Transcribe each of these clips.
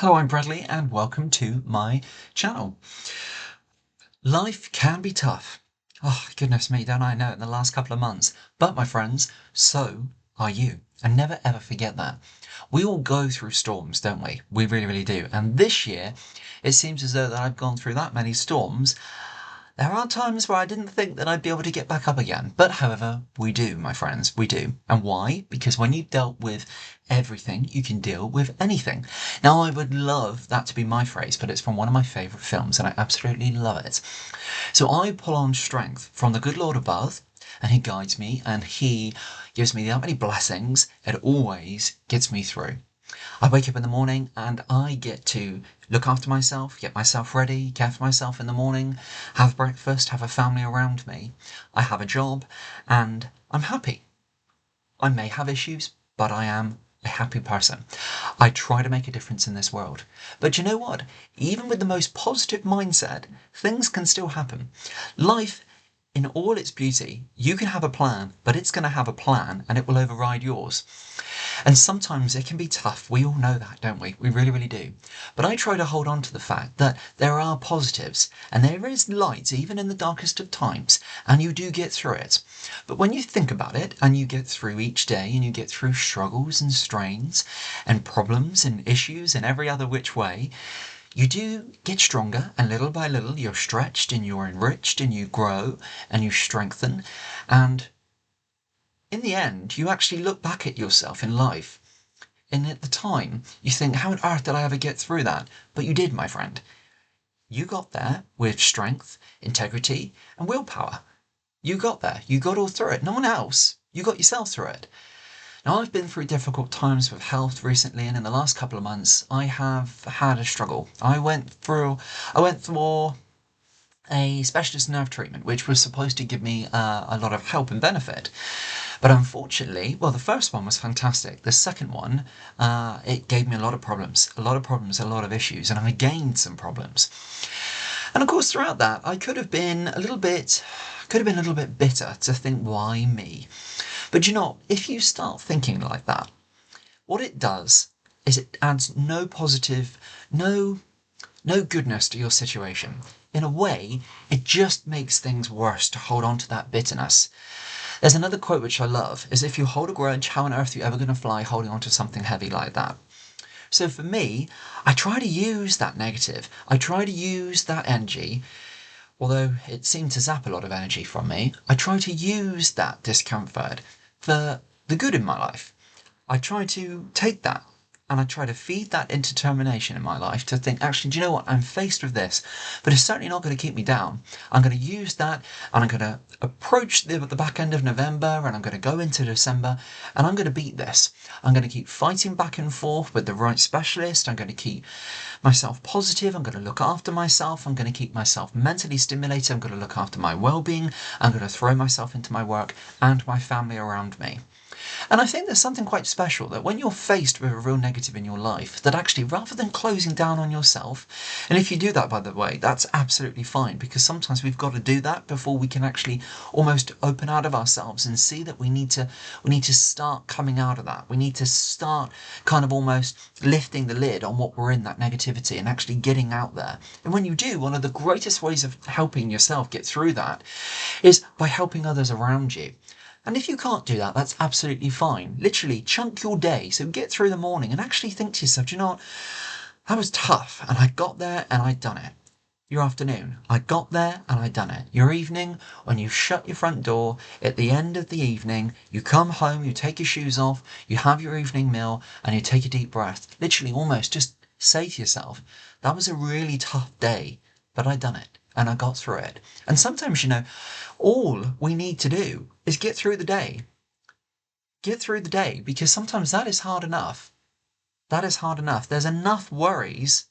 Hello, I'm Bradley and welcome to my channel. Life can be tough. Oh, goodness me, don't I know it in the last couple of months. But my friends, so are you. And never ever forget that. We all go through storms, don't we? We really, really do. And this year, it seems as though that I've gone through that many storms. There are times where I didn't think that I'd be able to get back up again, but however, we do, my friends, we do. And why? Because when you've dealt with everything, you can deal with anything. Now, I would love that to be my phrase, but it's from one of my favourite films, and I absolutely love it. So I pull on strength from the good Lord above, and He guides me, and He gives me that many blessings. It always gets me through. I wake up in the morning and I get to look after myself, get myself ready, care for myself in the morning, have breakfast, have a family around me. I have a job and I'm happy. I may have issues, but I am a happy person. I try to make a difference in this world. But you know what? Even with the most positive mindset, things can still happen. Life, in all its beauty, you can have a plan, but it's going to have a plan and it will override yours. And sometimes it can be tough. We all know that, don't we? We really, really do. But I try to hold on to the fact that there are positives and there is light even in the darkest of times, and you do get through it. But when you think about it and you get through each day and you get through struggles and strains and problems and issues in every other which way, you do get stronger, and little by little you're stretched and you're enriched and you grow and you strengthen, and in the end, you actually look back at yourself in life, and at the time, you think, how on earth did I ever get through that? But you did, my friend. You got there with strength, integrity, and willpower. You got there. You got all through it. No one else. You got yourself through it. Now, I've been through difficult times with health recently, and in the last couple of months, I have had a struggle. I went through a specialist nerve treatment, which was supposed to give me a lot of help and benefit. But unfortunately, well, the first one was fantastic. The second one, it gave me a lot of problems, a lot of issues, and I gained some problems. And of course, throughout that, I could have been a little bit bitter to think, why me? But you know, if you start thinking like that, what it does is it adds no positive, no goodness to your situation. In a way, it just makes things worse to hold on to that bitterness. There's another quote which I love, is if you hold a grudge, how on earth are you ever going to fly holding on to something heavy like that? So for me, I try to use that negative. I try to use that energy, although it seemed to zap a lot of energy from me. I try to use that discomfort for the good in my life. I try to take that and I try to feed that into determination in my life to think, actually, do you know what? I'm faced with this, but it's certainly not going to keep me down. I'm going to use that and I'm going to approach the back end of November and I'm going to go into December and I'm going to beat this. I'm going to keep fighting back and forth with the right specialist. I'm going to keep myself positive. I'm going to look after myself. I'm going to keep myself mentally stimulated. I'm going to look after my well-being. I'm going to throw myself into my work and my family around me. And I think there's something quite special that when you're faced with a real negative in your life, that actually rather than closing down on yourself, and if you do that, by the way, that's absolutely fine, because sometimes we've got to do that before we can actually almost open out of ourselves and see that we need to start coming out of that. We need to start kind of almost lifting the lid on what we're in, that negativity, and actually getting out there. And when you do, one of the greatest ways of helping yourself get through that is by helping others around you. And if you can't do that, that's absolutely fine. Literally, chunk your day. So get through the morning and actually think to yourself, do you know what? That was tough and I got there and I'd done it. Your afternoon, I got there and I'd done it. Your evening, when you shut your front door, at the end of the evening, you come home, you take your shoes off, you have your evening meal and you take a deep breath. Literally, almost just say to yourself, that was a really tough day, but I'd done it. And I got through it. And sometimes, you know, all we need to do is get through the day. Get through the day, because sometimes that is hard enough. That is hard enough. There's enough worries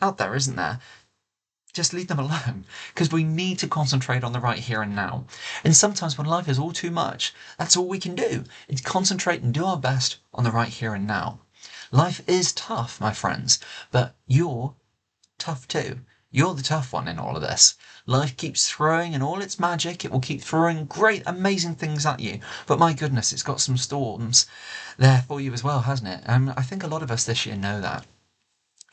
out there, isn't there? Just leave them alone, because we need to concentrate on the right here and now. And sometimes when life is all too much, that's all we can do. Is concentrate and do our best on the right here and now. Life is tough, my friends, but you're tough too. You're the tough one in all of this. Life keeps throwing in all its magic. It will keep throwing great, amazing things at you. But my goodness, it's got some storms there for you as well, hasn't it? I think a lot of us this year know that.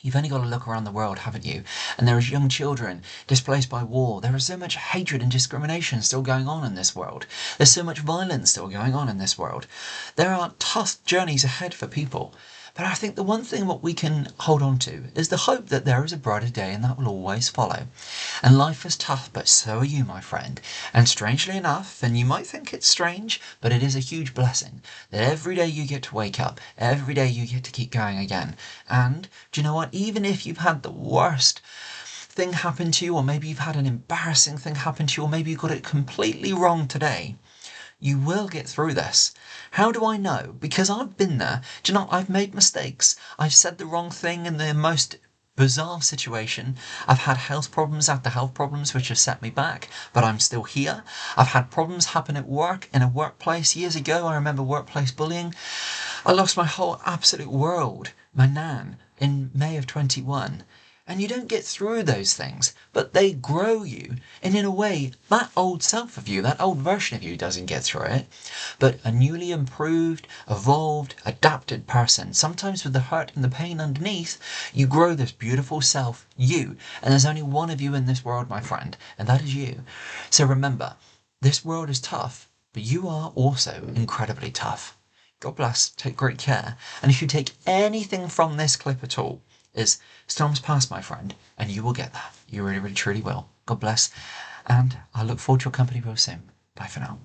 You've only got to look around the world, haven't you? And there is young children displaced by war. There is so much hatred and discrimination still going on in this world. There's so much violence still going on in this world. There are tough journeys ahead for people. But I think the one thing what we can hold on to is the hope that there is a brighter day, and that will always follow. And life is tough, but so are you, my friend. And strangely enough, and you might think it's strange, but it is a huge blessing that every day you get to wake up, every day you get to keep going again. And do you know what? Even if you've had the worst thing happen to you, or maybe you've had an embarrassing thing happen to you, or maybe you got it completely wrong today, you will get through this. How do I know? Because I've been there. Do you know, I've made mistakes. I've said the wrong thing in the most bizarre situation. I've had health problems after health problems which have set me back, but I'm still here. I've had problems happen at work, in a workplace. Years ago, I remember workplace bullying. I lost my whole absolute world, my nan, in May of 21. And you don't get through those things, but they grow you. And in a way, that old self of you, that old version of you doesn't get through it. But a newly improved, evolved, adapted person, sometimes with the hurt and the pain underneath, you grow this beautiful self, you. And there's only one of you in this world, my friend, and that is you. So remember, this world is tough, but you are also incredibly tough. God bless, take great care. And if you take anything from this clip at all, is storms pass, my friend, and you will get that. You really, really, truly will. God bless, and I look forward to your company real soon. Bye for now.